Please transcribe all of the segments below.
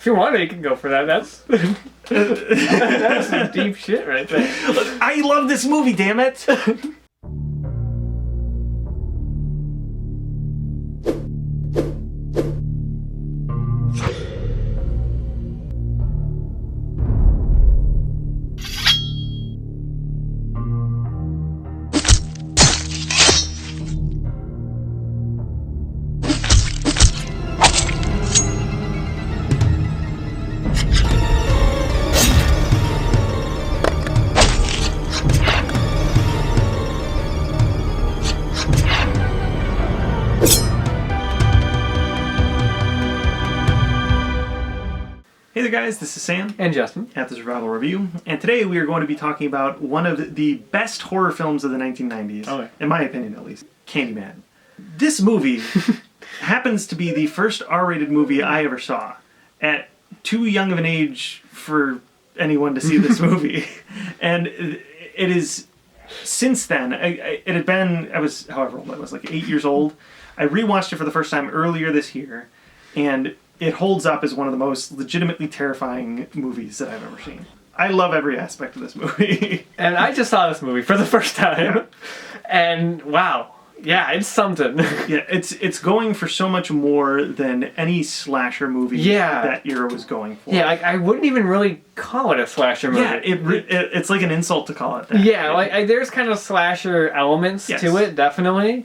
If you want it, you can go for that. That's some deep shit right there. I love this movie, damn it! Hey there guys, this is Sam And Justin. at the Survival Review, and today we are going to be talking about one of the best horror films of the 1990s, Okay. in my opinion at least, Candyman. This movie happens to be the first R-rated movie I ever saw, at too young of an age for anyone to see this movie, and it is, since then, I was however old I was, like 8 years old. I rewatched it for the first time earlier this year, and it holds up as one of the most legitimately terrifying movies that I've ever seen. I love every aspect of this movie. And I just saw this movie for the first time. Yeah. And wow. Yeah, it's something. Yeah, it's going for so much more than any slasher movie that era was going for. Yeah, I wouldn't even really call it a slasher movie. Yeah, it's like an insult to call it that. Yeah, there's kind of slasher elements to it, definitely.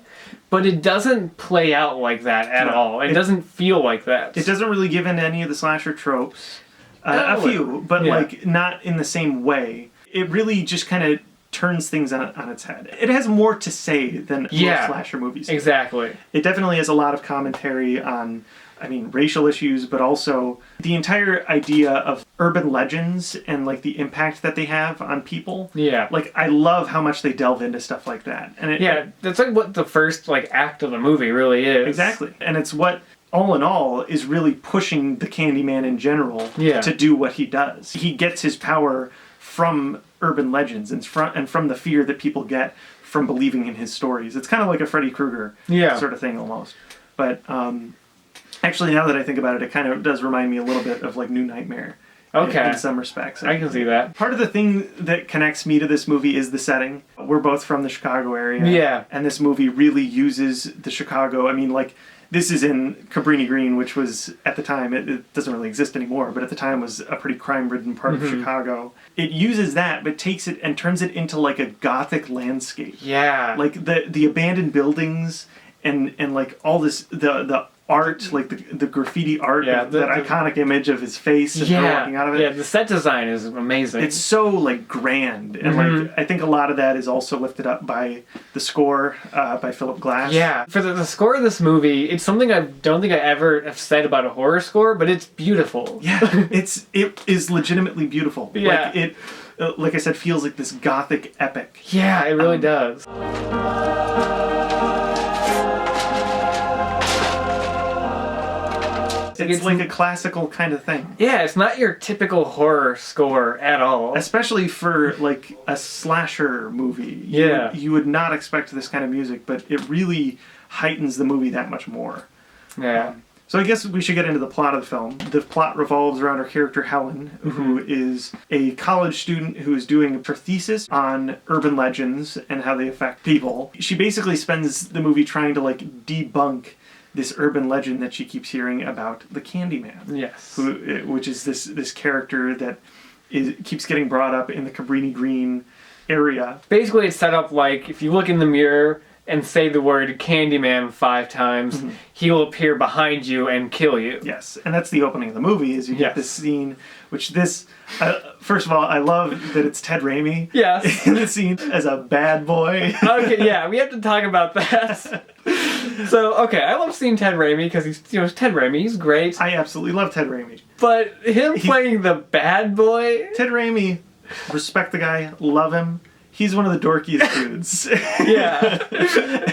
But it doesn't play out like that at all. It doesn't feel like that. It doesn't really give in to any of the slasher tropes. A few, but like not in the same way. It really just kind of turns things on its head. It has more to say than most slasher movies do. Exactly. It definitely has a lot of commentary on, racial issues, but also the entire idea of urban legends and like the impact that they have on people. Yeah. Like, I love how much they delve into stuff like that. And that's like what the first act of the movie really is. Exactly. And it's what, all in all, is really pushing the Candyman in general to do what he does. He gets his power from urban legends and from the fear that people get from believing in his stories. It's kind of like a Freddy Krueger sort of thing almost. But actually, now that I think about it, it kind of does remind me a little bit of like New Nightmare. In some respects. I can see that. Part of the thing that connects me to this movie is the setting. We're both from the Chicago area. Yeah. And this movie really uses the Chicago, this is in Cabrini Green, which was, at the time, it doesn't really exist anymore, but at the time was a pretty crime-ridden part of Chicago. It uses that, but takes it and turns it into like a gothic landscape. Yeah. Like the abandoned buildings and like all this, the art, like the graffiti art, that iconic image of his face and her walking out of it. Yeah, the set design is amazing. It's so like grand, and I think a lot of that is also lifted up by the score by Philip Glass. Yeah, for the score of this movie, it's something I don't think I ever have said about a horror score, but it's beautiful. Yeah, it is legitimately beautiful. Yeah. Like it, like I said, feels like this gothic epic. Yeah, it really does. It's like a classical kind of thing. Yeah, it's not your typical horror score at all. Especially for like a slasher movie. You would not expect this kind of music, but it really heightens the movie that much more. Yeah. So I guess we should get into the plot of the film. The plot revolves around our character Helen, who is a college student who is doing her thesis on urban legends and how they affect people. She basically spends the movie trying to like debunk this urban legend that she keeps hearing about the Candyman. Yes. Which is this character that keeps getting brought up in the Cabrini Green area. Basically, it's set up like if you look in the mirror and say the word Candyman 5 times, he will appear behind you and kill you. Yes, and that's the opening of the movie, is you get this scene, which first of all, I love that it's Ted Raimi in the scene as a bad boy. Okay, yeah, we have to talk about that. So, okay, I love seeing Ted Raimi because he's Ted Raimi, he's great. I absolutely love Ted Raimi. But him playing the bad boy? Ted Raimi, respect the guy, love him. He's one of the dorkiest dudes. Yeah.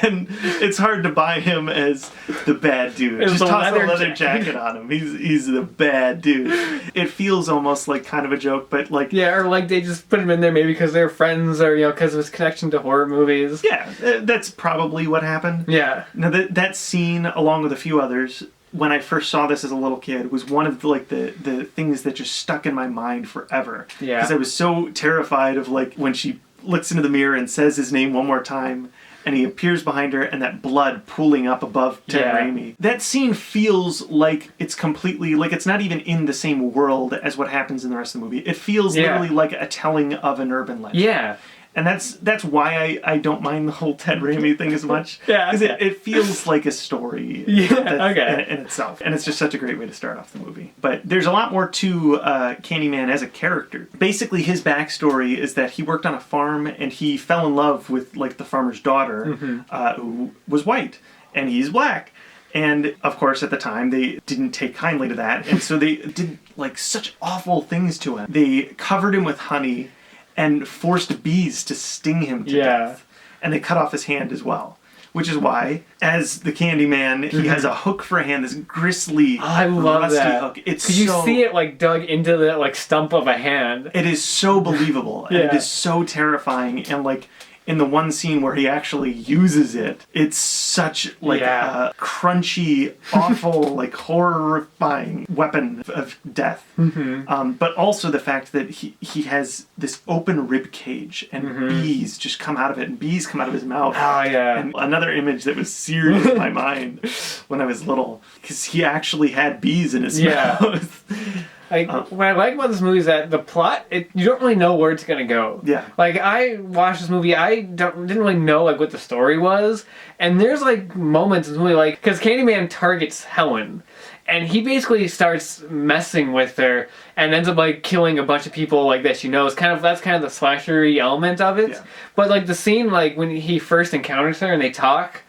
And it's hard to buy him as the bad dude. Just toss a leather jacket on him. He's the bad dude. It feels almost like kind of a joke, but like... Yeah, or like they just put him in there maybe because they're friends or, because of his connection to horror movies. Yeah, that's probably what happened. Yeah. Now, that scene, along with a few others, when I first saw this as a little kid was one of the things that just stuck in my mind forever. Yeah. Because I was so terrified of like when she looks into the mirror and says his name one more time, and he appears behind her, and that blood pooling up above Ted Raimi. That scene feels like it's completely, like it's not even in the same world as what happens in the rest of the movie. It feels literally like a telling of an urban legend. Yeah. And that's why I don't mind the whole Ted Raimi thing as much. Because it feels like a story in itself. And it's just such a great way to start off the movie. But there's a lot more to Candyman as a character. Basically, his backstory is that he worked on a farm and he fell in love with like the farmer's daughter, who was white, and he's black. And of course, at the time, they didn't take kindly to that. And so they did like such awful things to him. They covered him with honey and forced bees to sting him to death. And they cut off his hand as well. Which is why, as the Candyman, he has a hook for a hand, this gristly, rusty hook. It's you see it like dug into the like stump of a hand. It is so believable, and it is so terrifying, and like in the one scene where he actually uses it, it's such like a crunchy, awful, like horrifying weapon of death. But also the fact that he has this open rib cage and bees just come out of it, and bees come out of his mouth. Oh yeah. And another image that was seared in my mind when I was little, because he actually had bees in his mouth. Like, what I like about this movie is that the plot, you don't really know where it's going to go. Yeah. Like, I watched this movie, I didn't really know, like, what the story was. And there's, like, moments in the movie, like, because Candyman targets Helen. And he basically starts messing with her and ends up, like, killing a bunch of people, like, that she knows. That's kind of the slasher-y element of it. Yeah. But, like, the scene, like, when he first encounters her and they talk,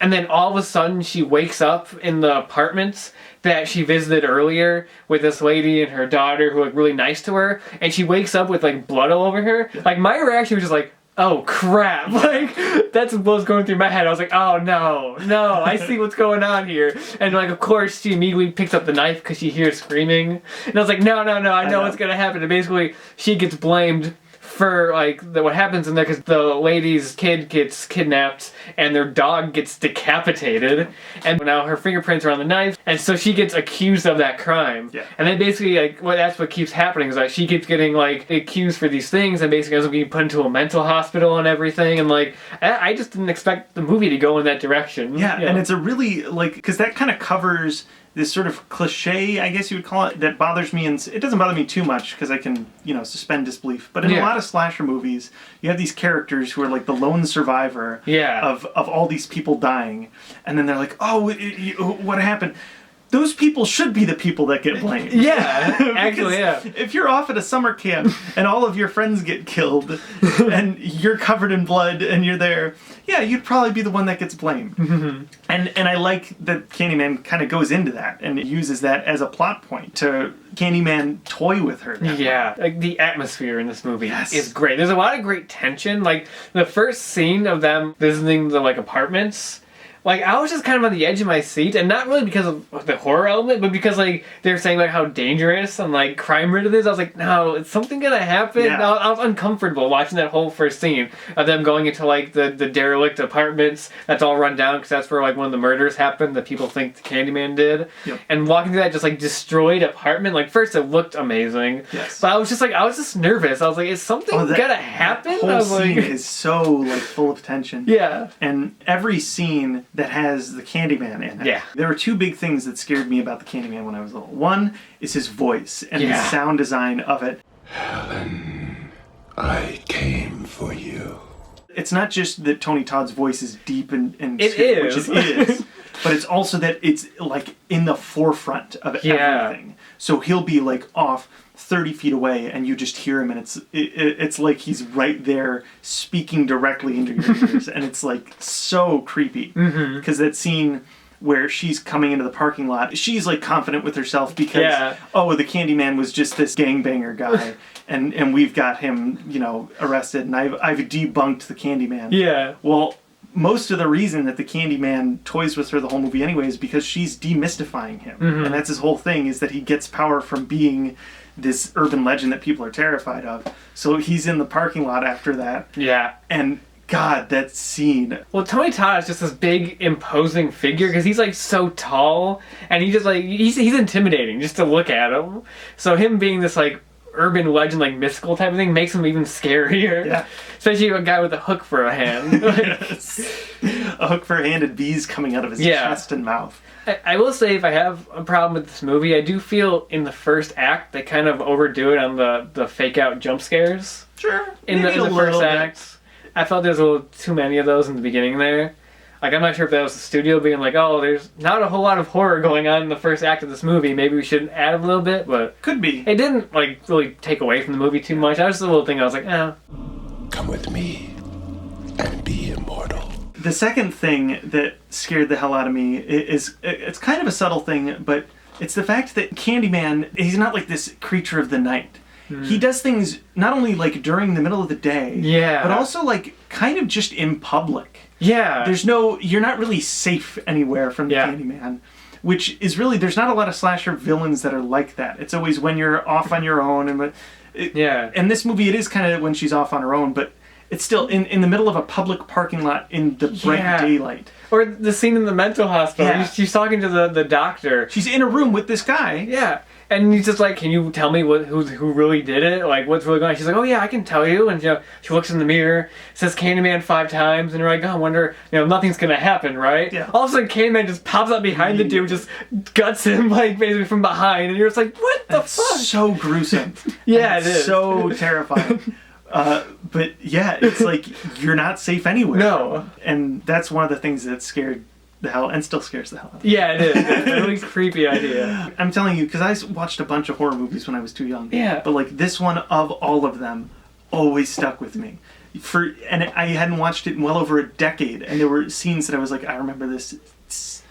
and then all of a sudden she wakes up in the apartments that she visited earlier with this lady and her daughter who are like, really nice to her, and she wakes up with like blood all over her. Yeah. Like my reaction was just like, oh crap. Like that's what was going through my head. I was like, oh no, I see what's going on here. And like of course she immediately picks up the knife because she hears screaming. And I was like, no, I know what's gonna happen. And basically she gets blamed for like what happens in there because the lady's kid gets kidnapped and their dog gets decapitated, and now her fingerprints are on the knife, and so she gets accused of that crime. Yeah. And then basically like that's what keeps happening is like she keeps getting like accused for these things and basically ends up being put into a mental hospital and everything, and like I just didn't expect the movie to go in that direction. Yeah, and it's a really like because that kind of covers this sort of cliche, I guess you would call it, that bothers me, and it doesn't bother me too much because I can, suspend disbelief. But in a lot of slasher movies, you have these characters who are like the lone survivor of all these people dying, and then they're like, oh, what happened? Those people should be the people that get blamed. Yeah, actually, yeah. If you're off at a summer camp and all of your friends get killed and you're covered in blood and you're there, you'd probably be the one that gets blamed. And I like that Candyman kind of goes into that and uses that as a plot point to Candyman toy with her. Like the atmosphere in this movie is great. There's a lot of great tension. Like the first scene of them visiting the like apartments. Like, I was just kind of on the edge of my seat, and not really because of the horror element, but because, like, they were saying, like, how dangerous and, like, crime-ridden it is. I was like, no, is something gonna happen? Yeah. I was uncomfortable watching that whole first scene of them going into, like, the derelict apartments that's all run down, because that's where, like, one of the murders happened that people think the Candyman did. Yep. And walking through that just, like, destroyed apartment, like, first it looked amazing. Yes. But I was just nervous. I was like, is something gonna happen? The whole scene is so, like, full of tension. Yeah. And every scene that has the Candyman in it. Yeah. There were two big things that scared me about the Candyman when I was little. One is his voice and the sound design of it. Helen, I came for you. It's not just that Tony Todd's voice is deep and it is. Which it is, but it's also that it's like in the forefront of everything. So he'll be like off 30 feet away and you just hear him, and it's like he's right there speaking directly into your ears, and it's like so creepy because that scene where she's coming into the parking lot, she's like confident with herself because the Candyman was just this gangbanger guy and we've got him arrested, and I've debunked the Candyman. Well, most of the reason that the Candyman toys with her the whole movie anyway is because she's demystifying him, and that's his whole thing, is that he gets power from being this urban legend that people are terrified of. So he's in the parking lot after that. Yeah. And God, that scene. Well, Tony Todd is just this big, imposing figure because he's like so tall, and he just like he's intimidating just to look at him. So him being this like urban legend, like mystical type of thing, makes him even scarier. Yeah. Especially a guy with a hook for a hand. Yes. A hook for a hand and bees coming out of his chest and mouth. I will say, if I have a problem with this movie, I do feel in the first act they kind of overdo it on the fake out jump scares. Sure. In the first act. I felt there was a little too many of those in the beginning there. Like, I'm not sure if that was the studio being like, oh, there's not a whole lot of horror going on in the first act of this movie. Maybe we should add a little bit, but... Could be. It didn't, like, really take away from the movie too much. That was just a little thing I was like, eh. Come with me and be immortal. The second thing that scared the hell out of me is it's kind of a subtle thing, but it's the fact that Candyman, he's not like this creature of the night. He does things not only like during the middle of the day, but also like kind of just in public. Yeah. You're not really safe anywhere from the Candyman, which is really, there's not a lot of slasher villains that are like that. It's always when you're off on your own. And this movie, it is kind of when she's off on her own, but it's still in the middle of a public parking lot in the bright daylight. Or the scene in the mental hospital. Yeah. She's talking to the doctor. She's in a room with this guy. Yeah. And he's just like, can you tell me who really did it? Like, what's really going on? She's like, oh yeah, I can tell you. And she looks in the mirror, says Candyman 5 times, and you're like, oh, I wonder, nothing's gonna happen, right? Yeah. All of a sudden, Candyman just pops up behind the dude, just guts him, like, basically from behind, and you're just like, what the fuck? So gruesome. Yeah, it is. So terrifying. But yeah, it's like, you're not safe anywhere. No. And that's one of the things that scared the hell, and still scares the hell out of me. Yeah, it is. It's a really creepy idea. I'm telling you, because I watched a bunch of horror movies when I was too young. Yeah. But like this one, of all of them, always stuck with me. And I hadn't watched it in well over a decade, and there were scenes that I was like, I remember this,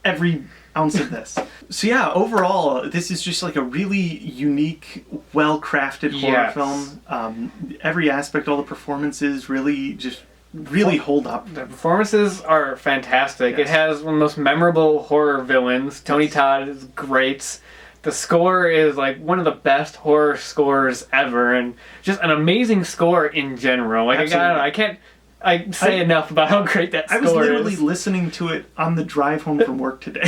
every ounce of this. So yeah, overall, this is just like a really unique, well-crafted horror film. Every aspect, all the performances really hold up. The performances are fantastic. Yes. It has one of the most memorable horror villains. Tony Todd is great. The score is like one of the best horror scores ever, and just an amazing score in general. Like I can't say enough about how great that score is. I was literally listening to it on the drive home from work today.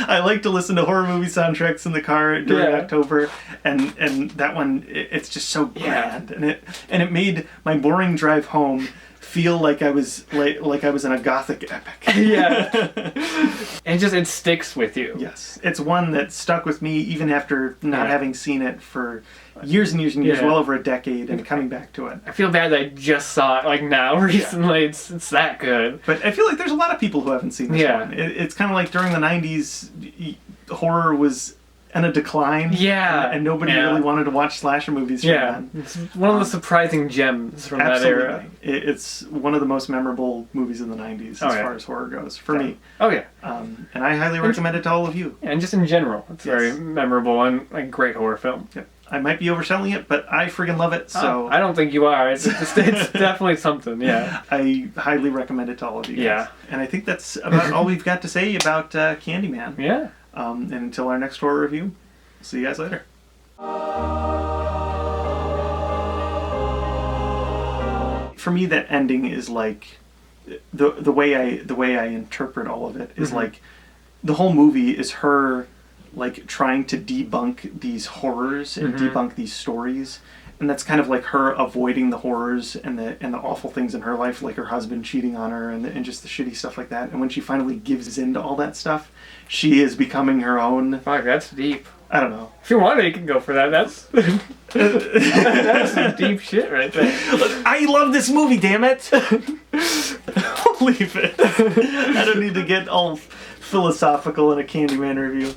I like to listen to horror movie soundtracks in the car during October, and that one, it's just so grand, and it made my boring drive home feel like I was in a gothic epic. Yeah. And it sticks with you. Yes, it's one that stuck with me even after not having seen it for years and years and years, well over a decade, and coming back to it. I feel bad that I just saw it like now recently. Yeah. It's that good. But I feel like there's a lot of people who haven't seen this one. It's kind of like during the 90s, horror was in a decline. Yeah. And nobody really wanted to watch slasher movies from then. It's one of the surprising gems from that era. It's one of the most memorable movies in the 90s as far as horror goes, for me. Oh, yeah. And I highly recommend it to all of you. And just in general, it's very memorable and a great horror film. Yep. I might be overselling it, but I friggin' love it, so... I don't think you are. It's definitely something, yeah. I highly recommend it to all of you guys. Yeah. And I think that's about all we've got to say about Candyman. Yeah. And until our next horror review, see you guys later. For me, that ending is like... The way I interpret all of it is like... The whole movie is her... like trying to debunk these horrors and debunk these stories, and that's kind of like her avoiding the horrors and the awful things in her life, like her husband cheating on her and just the shitty stuff like that. And when she finally gives in to all that stuff, she is becoming her own. Fuck, that's deep. I don't know. If you want it, you can go for that. That's that's some deep shit right there. I love this movie, damn it. I'll leave it. I don't need to get all philosophical in a Candyman review.